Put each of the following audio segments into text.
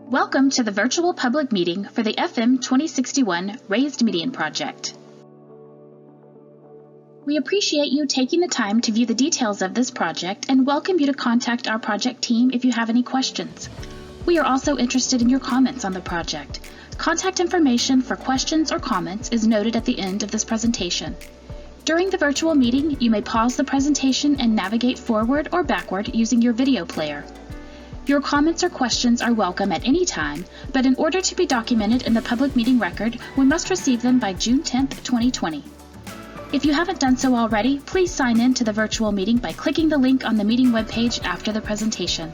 Welcome to the virtual public meeting for the FM 2061 Raised Median Project. We appreciate you taking the time to view the details of this project and welcome you to contact our project team if you have any questions. We are also interested in your comments on the project. Contact information for questions or comments is noted at the end of this presentation. During the virtual meeting, you may pause the presentation and navigate forward or backward using your video player. Your comments or questions are welcome at any time, but in order to be documented in the public meeting record, we must receive them by June 10, 2020. If you haven't done so already, please sign in to the virtual meeting by clicking the link on the meeting webpage after the presentation.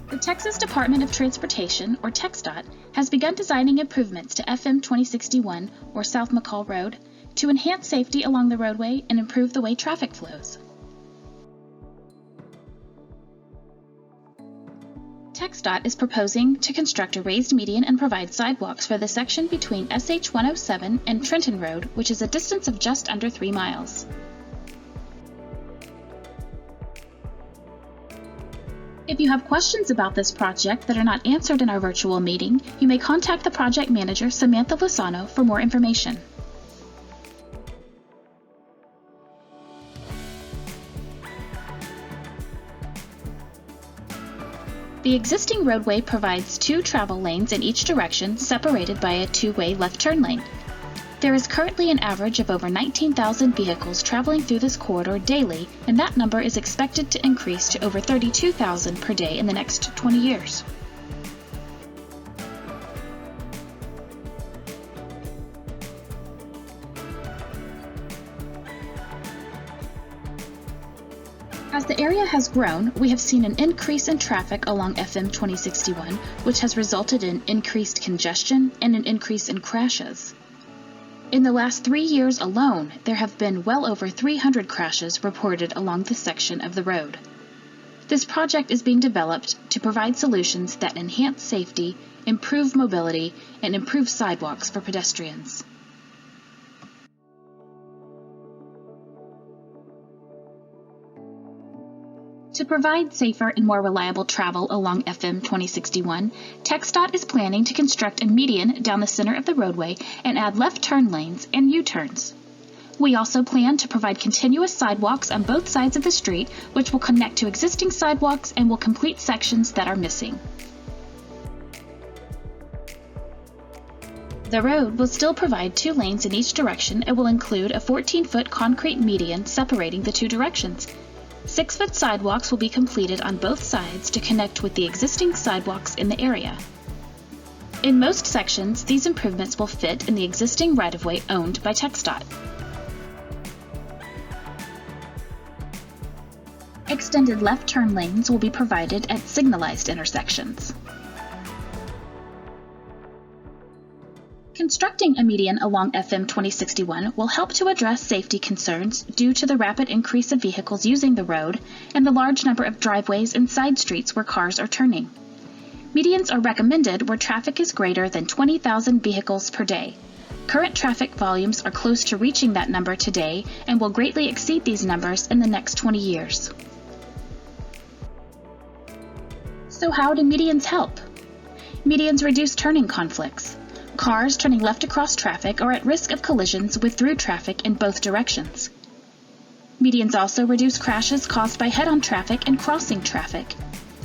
The Texas Department of Transportation, or TxDOT, has begun designing improvements to FM 2061, or South McCall Road, to enhance safety along the roadway and improve the way traffic flows. TxDOT is proposing to construct a raised median and provide sidewalks for the section between SH 107 and Trenton Road, which is a distance of just under 3 miles. If you have questions about this project that are not answered in our virtual meeting, you may contact the project manager, Samantha Lozano, for more information. The existing roadway provides 2 travel lanes in each direction, separated by a 2-way left turn lane. There is currently an average of over 19,000 vehicles traveling through this corridor daily, and that number is expected to increase to over 32,000 per day in the next 20 years. As the area has grown, we have seen an increase in traffic along FM 2061, which has resulted in increased congestion and an increase in crashes. In the last 3 years alone, there have been well over 300 crashes reported along this section of the road. This project is being developed to provide solutions that enhance safety, improve mobility, and improve sidewalks for pedestrians. To provide safer and more reliable travel along FM 2061, TxDOT is planning to construct a median down the center of the roadway and add left turn lanes and U-turns. We also plan to provide continuous sidewalks on both sides of the street, which will connect to existing sidewalks and will complete sections that are missing. The road will still provide 2 lanes in each direction and will include a 14-foot concrete median separating the 2 directions. 6-foot sidewalks will be completed on both sides to connect with the existing sidewalks in the area. In most sections, these improvements will fit in the existing right-of-way owned by TxDOT. Extended left turn lanes will be provided at signalized intersections. Constructing a median along FM 2061 will help to address safety concerns due to the rapid increase of vehicles using the road and the large number of driveways and side streets where cars are turning. Medians are recommended where traffic is greater than 20,000 vehicles per day. Current traffic volumes are close to reaching that number today and will greatly exceed these numbers in the next 20 years. So how do medians help? Medians reduce turning conflicts. Cars turning left across traffic are at risk of collisions with through traffic in both directions. Medians also reduce crashes caused by head-on traffic and crossing traffic.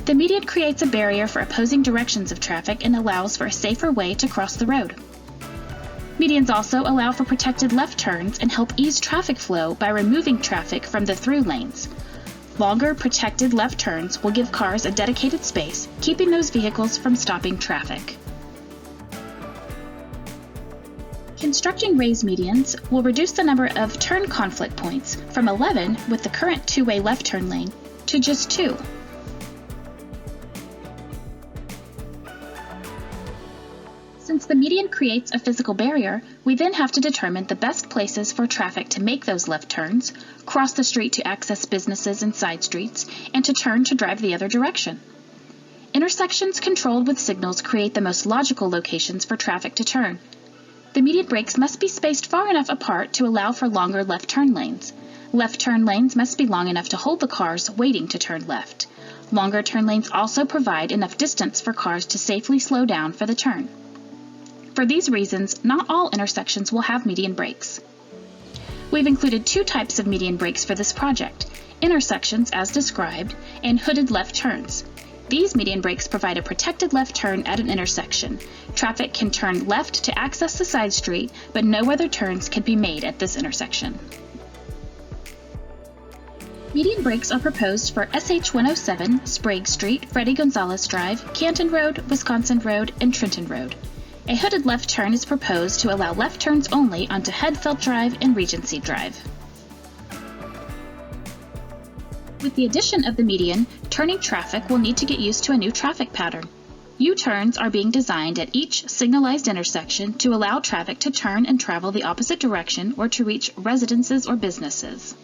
The median creates a barrier for opposing directions of traffic and allows for a safer way to cross the road. Medians also allow for protected left turns and help ease traffic flow by removing traffic from the through lanes. Longer, protected left turns will give cars a dedicated space, keeping those vehicles from stopping traffic. Constructing raised medians will reduce the number of turn conflict points from 11 with the current 2-way left turn lane to just 2. Since the median creates a physical barrier, we then have to determine the best places for traffic to make those left turns, cross the street to access businesses and side streets, and to turn to drive the other direction. Intersections controlled with signals create the most logical locations for traffic to turn. The median breaks must be spaced far enough apart to allow for longer left turn lanes. Left turn lanes must be long enough to hold the cars waiting to turn left. Longer turn lanes also provide enough distance for cars to safely slow down for the turn. For these reasons, not all intersections will have median brakes. We've included two types of median brakes for this project: intersections as described, and hooded left turns. These median brakes provide a protected left turn at an intersection. Traffic can turn left to access the side street, but no other turns can be made at this intersection. Median brakes are proposed for SH 107, Sprague Street, Freddie Gonzalez Drive, Canton Road, Wisconsin Road, and Trenton Road. A hooded left turn is proposed to allow left turns only onto Headfeld Drive and Regency Drive. With the addition of the median, turning traffic will need to get used to a new traffic pattern. U-turns are being designed at each signalized intersection to allow traffic to turn and travel the opposite direction or to reach residences or businesses.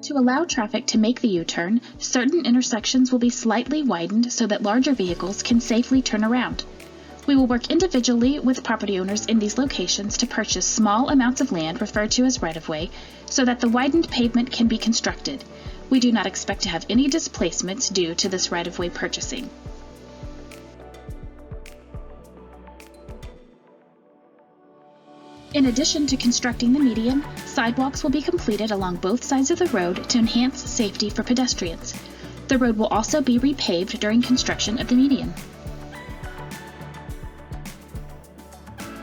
To allow traffic to make the U-turn, certain intersections will be slightly widened so that larger vehicles can safely turn around. We will work individually with property owners in these locations to purchase small amounts of land referred to as right-of-way so that the widened pavement can be constructed. We do not expect to have any displacements due to this right-of-way purchasing. In addition to constructing the median, sidewalks will be completed along both sides of the road to enhance safety for pedestrians. The road will also be repaved during construction of the median.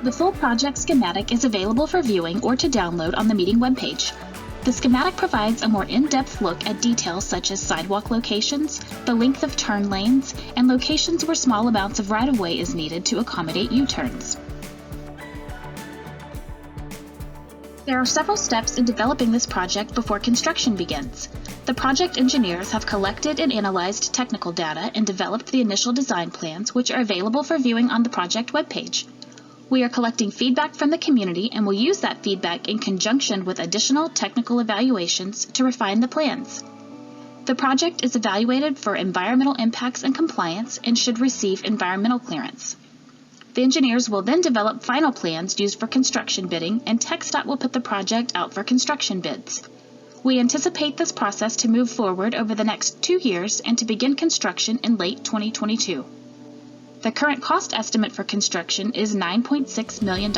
The full project schematic is available for viewing or to download on the meeting webpage. The schematic provides a more in-depth look at details such as sidewalk locations, the length of turn lanes, and locations where small amounts of right-of-way is needed to accommodate U-turns. There are several steps in developing this project before construction begins. The project engineers have collected and analyzed technical data and developed the initial design plans, which are available for viewing on the project webpage. We are collecting feedback from the community and will use that feedback in conjunction with additional technical evaluations to refine the plans. The project is evaluated for environmental impacts and compliance and should receive environmental clearance. The engineers will then develop final plans used for construction bidding, and TxDOT will put the project out for construction bids. We anticipate this process to move forward over the next 2 years and to begin construction in late 2022. The current cost estimate for construction is $9.6 million.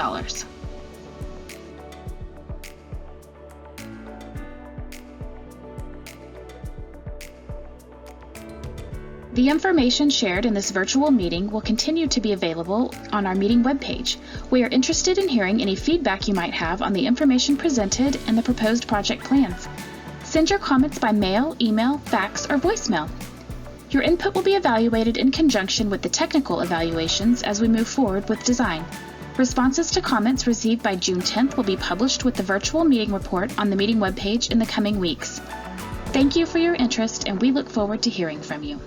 The information shared in this virtual meeting will continue to be available on our meeting webpage. We are interested in hearing any feedback you might have on the information presented and the proposed project plans. Send your comments by mail, email, fax, or voicemail. Your input will be evaluated in conjunction with the technical evaluations as we move forward with design. Responses to comments received by June 10th will be published with the virtual meeting report on the meeting webpage in the coming weeks. Thank you for your interest, and we look forward to hearing from you.